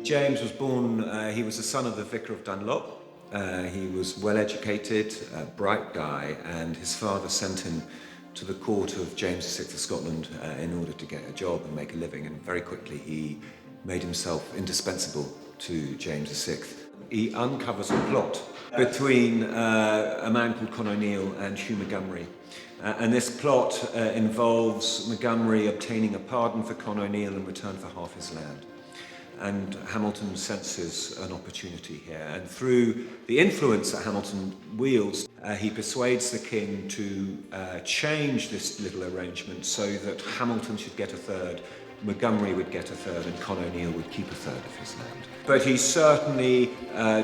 James was born, he was the son of the Vicar of Dunlop. He was well educated, a bright guy, and his father sent him to the court of James VI of Scotland in order to get a job and make a living, and very quickly he made himself indispensable to James VI. He uncovers a plot between a man called Con O'Neill and Hugh Montgomery. And this plot involves Montgomery obtaining a pardon for Con O'Neill in return for half his land. And Hamilton senses an opportunity here. And through the influence that Hamilton wields, he persuades the king to change this little arrangement so that Hamilton should get a third, Montgomery would get a third, and Con O'Neill would keep a third of his land. But he certainly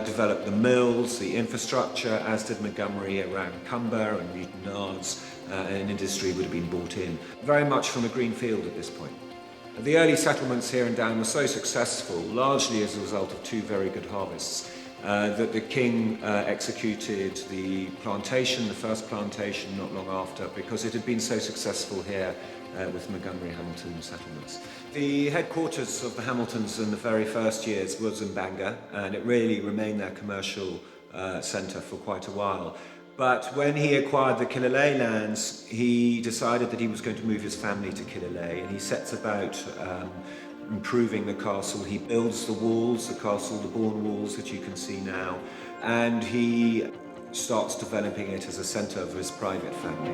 developed the mills, the infrastructure, as did Montgomery around Cumber and Newton Nards, and industry would have been brought in, very much from a green field at this point. The early settlements here in Down were so successful, largely as a result of two very good harvests, that the king executed the plantation, the first plantation, not long after, because it had been so successful here with Montgomery-Hamilton settlements. The headquarters of the Hamiltons in the very first years was in Bangor, and it really remained their commercial centre for quite a while. But when he acquired the Killelea lands, he decided that he was going to move his family to Killelea, and he sets about improving the castle. He builds the walls, the castle, the Bourne walls that you can see now, and he starts developing it as a centre for his private family.